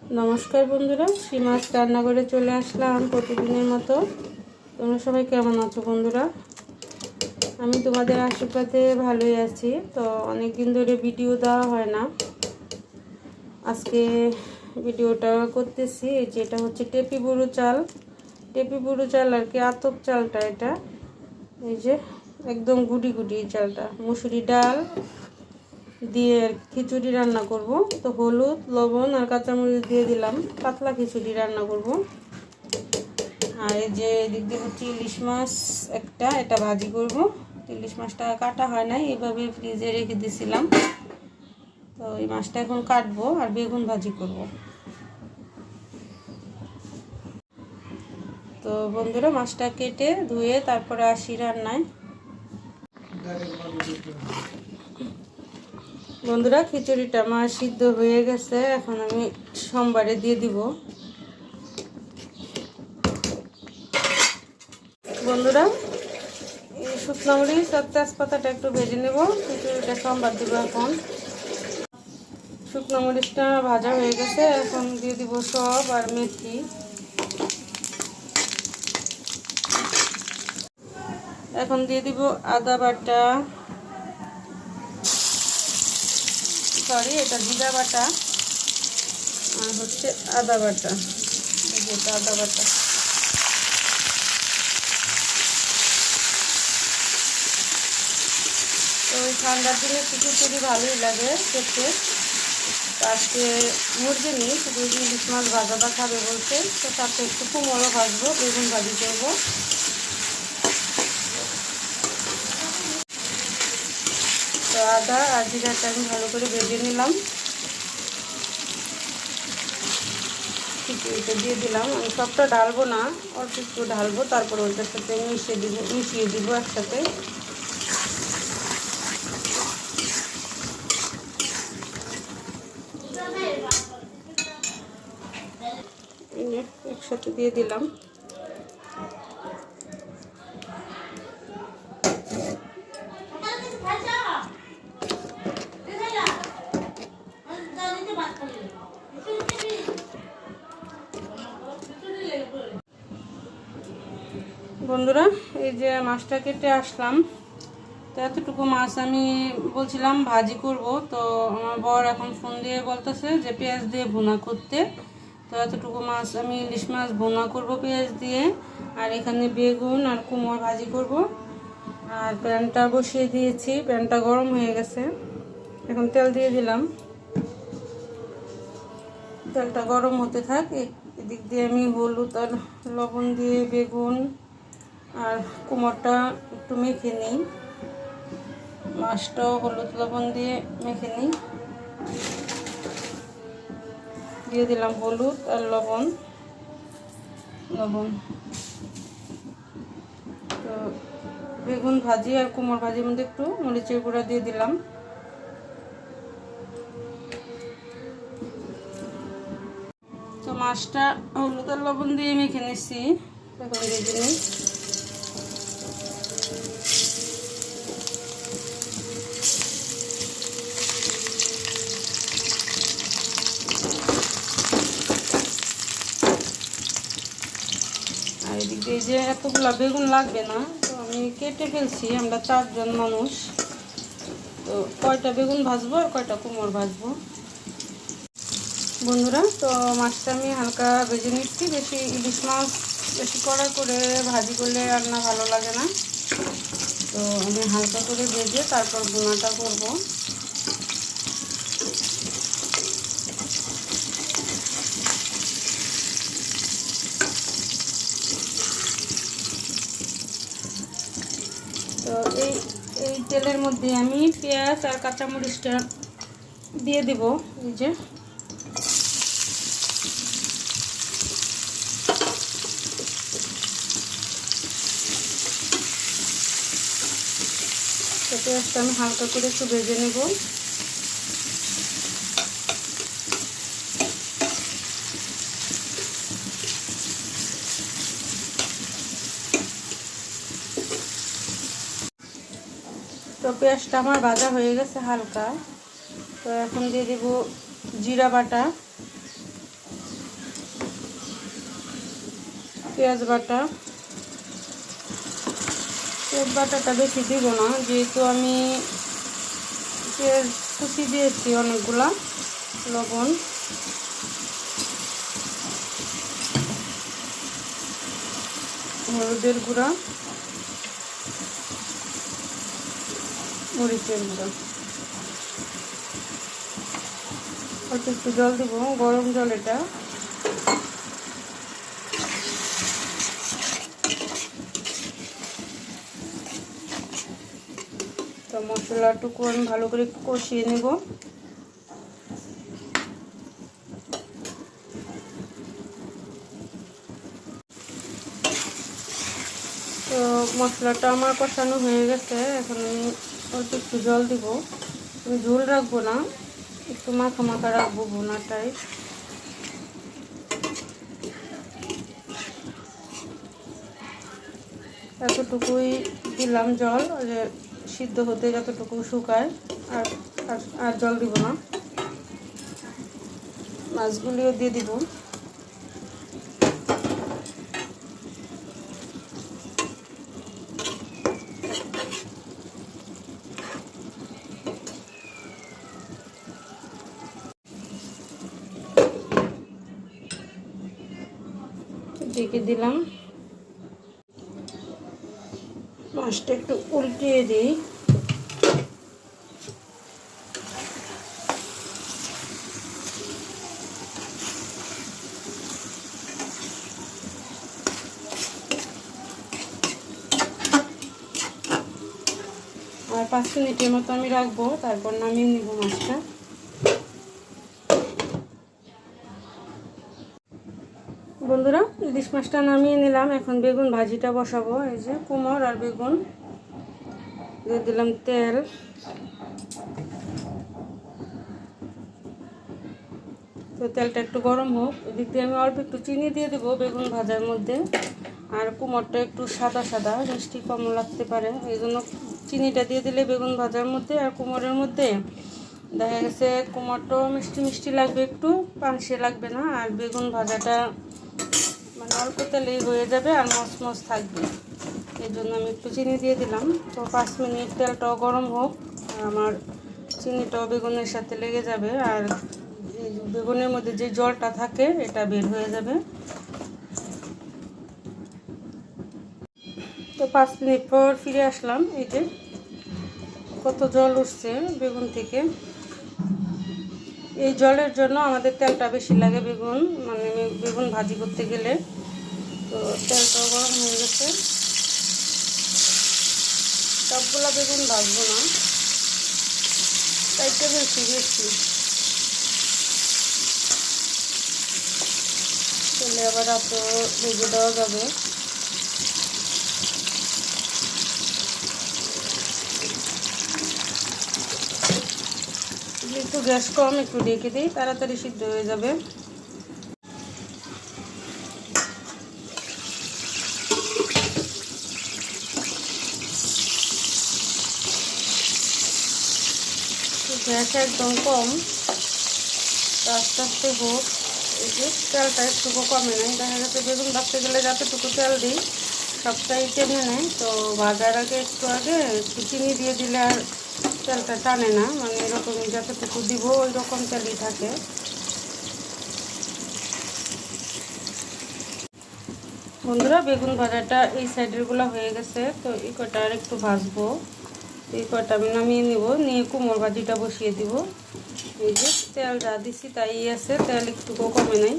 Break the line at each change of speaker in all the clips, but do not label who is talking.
नमस्कार बंधुरा श्रीमास रान्नाघरे चले आसलाम प्रतिदिनेर मतो। तोमरा सबाई केमन आछो बंधुरा? आमी तोमादेर आशीर्वादे भालोई आछि। तो अनेक दिन धरे भिडियो देওয়া হয় না। আজকে ভিডিওটা করতেছি। যেটা হচ্ছে টেপি বুড়ো চাল আর কি, আতপ চালটা এটা এই যে একদম গুটি গুটি চালটা মুসুরি ডাল দিয়ে খিচুড়ি রান্না করব। তো হলুদ লবণ আর কাঁচামরিচ দিয়ে দিলাম, পাতলা খিচুড়ি রান্না করব। আর এই যে এদিক দিয়ে হচ্ছে ইলিশ মাছ একটা, এটা ভাজি করব। ইলিশ মাছটা কাটা হয় নাই, এইভাবে ফ্রিজে রেখে দিয়েছিলাম। তো এই মাছটা এখন কাটবো আর বেগুন ভাজি করব। তো বন্ধুরা মাছটা কেটে ধুয়ে তারপরে আসি রান্নায়। বন্ধুরা খিচুড়িটা আমার সিদ্ধ হয়ে গেছে, এখন আমি সোমবারে দিয়ে দিব। বন্ধুরা এই শুকনো মরিচ আর তেজপাতাটা একটু ভেজে নেব, খিচুড়িটা সোমবার দিব। এখন শুকনো মরিচটা ভাজা হয়ে গেছে, এখন দিয়ে দিব সব আর মেথি। এখন দিয়ে দিব আদা বাটা, সরি এটা জিরা বাটা আর হচ্ছে আদা বাটা, যেটা আদা বাটা। তো ওই ঠান্ডার দিনে খিচুড়ি ভালোই লাগে খেতে। আজকে মুরগি নিই, শুধু ইলিশ মাছ ভাজাটা খাবে বলছে। তো সাথে একটু কুমড়ো ভাজবো, বেগুন ভাজি করবো। তো আদা আর জিরাটা আমি ভালো করে ভেজে নিলাম, খিচুড়িটা দিয়ে দিলাম। আমি সবটা ঢালবো না, অল্প একটু ঢালবো, তারপর ওইটার সাথে মিশিয়ে দিব একসাথে। একসাথে দিয়ে দিলাম। বন্ধুরা এই যে মাছটা কেটে আসলাম। তো এতটুকু মাছ আমি বলছিলাম ভাজি করব। তো আমার বর এখন ফোন দিয়ে বলতেছে যে পেঁয়াজ দিয়ে ভুনা করতে। তো এতটুকু মাছ আমি ইলিশ মাছ ভুনা করব পেঁয়াজ দিয়ে, আর এখানে বেগুন আর কুমড়ো ভাজি করব। আর প্যানটা বসিয়ে দিয়েছি, প্যানটা গরম হয়ে গেছে, এখন তেল দিয়ে দিলাম। তেলটা গরম হতে থাক, এদিক দিয়ে আমি হলুদ আর লবণ দিয়ে বেগুন আর কুমড়োটা একটু মেখে নিই। মাছটাও হলুদ লবণ দিয়ে মেখে নিই। দিয়ে দিলাম হলুদ আর লবণ। তো বেগুন ভাজি আর কুমড়ো ভাজির মধ্যে একটু মরিচের গুঁড়া দিয়ে দিলাম। তো মাছটা হলুদ আর লবণ দিয়ে মেখে নিচ্ছি, এখন ভেজে নিই। আর এদিক দিয়ে যে এতগুলা বেগুন লাগবে না, তো আমি কেটে ফেলছি, আমরা 4 জন মানুষ। তো কয়টা বেগুন ভাজবো আর কয়টা কুমড়ো ভাজবো। বন্ধুরা তো মাছটা আমি হালকা ভেজে নিচ্ছি। বেশি ইলিশ মাছ বেশি কড়া করে ভাজি করলে রান্না ভালো লাগে না। তো আমি হালকা করে ভেজে তারপর ভুনাটা করব। তো এই তেলের মধ্যে আমি পেঁয়াজ আর কাঁচামরিচটা দিয়ে দিব। এই যে পেঁয়াজটা আমি হালকা করে একটু ভেজে নেব। তো পেঁয়াজটা আমার ভাজা হয়ে গেছে হালকা। তো এখন দিয়ে দেব জিরা বাটা, পেঁয়াজ বাটা, পেঁয়াজ বাটাটা বেশি দিব না, যেহেতু আমি পেঁয়াজ কুচি দিয়েছি অনেকগুলা। লবণ, হলুদের গুঁড়া, মরিচের গুঁড়া, অল্প একটু জল দিব, গরম জল এটা। তো মশলাটুকু আমি ভালো করে কষিয়ে নেব। তো মশলাটা আমার কষানো হয়ে গেছে, এখন আমি অল্প একটু জল দিব। আমি ঝোল রাখবো না, একটু মাখা মাখা রাখবো বোনাটাই। এতটুকুই দিলাম জল, যে সিদ্ধ হতে যতটুকু শুকায়, আর আর জল দিব না। মাছগুলিও দিয়ে দিব। ঢেকে দিলাম। মাছটা একটু উল্টিয়ে দিই। আর 5 মিনিটের মতো আমি রাখবো, তারপর নামিয়ে নিব মাছটা। বন্ধুরা, ইলিশ মাছটা নামিয়ে নিলাম, এখন বেগুন ভাজিটা বসাবো। এই যে কুমড় আর বেগুন দিয়ে দিলাম তেল। তো তেলটা একটু গরম হোক, এদিক দিয়ে আমি অল্প একটু চিনি দিয়ে দেবো বেগুন ভাজার মধ্যে। আর কুমড়টা একটু সাদা সাদা, মিষ্টি কম লাগতে পারে, এই জন্য চিনিটা দিয়ে দিলে বেগুন ভাজার মধ্যে আর কুমড়ের মধ্যে দেখা গেছে কুমড়টাও মিষ্টি মিষ্টি লাগবে, একটু পানসে লাগবে না। আর বেগুন ভাজাটা মানে অল্প তেলেই হয়ে যাবে আর মচমচ থাকবে, এই জন্য আমি একটু চিনি দিয়ে দিলাম। তো 5 মিনিট তেলটাও গরম হোক, আমার চিনিটাও বেগুনের সাথে লেগে যাবে, আর বেগুনের মধ্যে যে জলটা থাকে এটা বের হয়ে যাবে। তো 5 মিনিট পর ফিরে আসলাম। এই যে কত জল উঠছে বেগুন থেকে। এই জলের জন্য আমাদের তেলটা বেশি লাগে বেগুন ভাজি করতে গেলে। তো তেলটাও গরম হয়ে গেছে। সবগুলা বেগুন ভাজবো না, তাইটা বেশি তেলে আবার এত ভেজে দেওয়া যাবে। একটু গ্যাস কম, একটু ঢেকে দিই, তাড়াতাড়ি সিদ্ধ হয়ে যাবে। গ্যাস একদম কম, আস্তে আস্তে হোক। এই যে তেলটা একটুকু কমে নেয়, দেখা যাচ্ছে বেগুন ভাজতে গেলে যতটুকু তেল দিই সবটাই টেনে নেয়। তো ভাজার আগে একটু চিনি দিয়ে দিলে আর তেলটা টানে না, মানে এরকমই যতটুকু দিব ওই রকম তেলই থাকে। বন্ধুরা, বেগুন ভাজাটা এই সাইডেরগুলো হয়ে গেছে, তো এই কটা আর একটু ভাজবো। এই কটা আমি নামিয়ে নিব, নিয়ে কুমড় ভাজিটা বসিয়ে দিব। এই যে তেল যা দিছি তাই আছে, তেল একটুকু কমে নাই।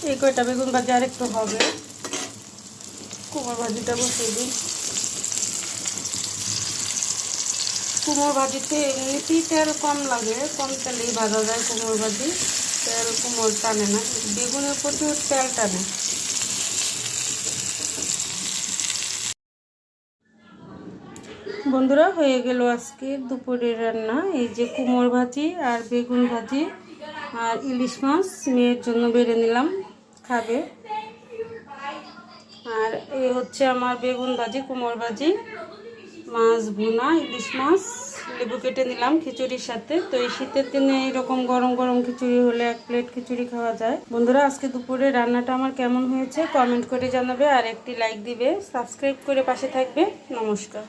এই কয়টা বেগুন ভাজি আর একটু হবে, কুমড় ভাজিটা বসিয়ে দিই। কুমড় ভাজিতে এমনিতেই তেল কম লাগে, কম তেলেই ভাজা যায় কুমড় ভাজি, তেল কুমড় টানে না, বেগুনের প্রচুর তেল টানে। বন্ধুরা, হয়ে গেল আজকে দুপুরের রান্না। এই যে কুমড় ভাজি আর বেগুন ভাজি আর ইলিশ মাছ মেয়ের জন্য বেড়ে নিলাম, খাবে। আর এই হচ্ছে আমার বেগুন ভাজি, কুমড় ভাজি, মাছ ভুনা, ইলিশ মাছ লেবু কেটে নিলাম খিচুড়ির সাথে। তো এই শীতের দিনে এরকম গরম গরম খিচুড়ি হলে 1 প্লেট খিচুড়ি খাওয়া যায়। বন্ধুরা, আজকে দুপুরে রান্নাটা আমার কেমন হয়েছে কমেন্ট করে জানাবে, আর একটি লাইক দিবে, সাবস্ক্রাইব করে পাশে থাকবে। নমস্কার।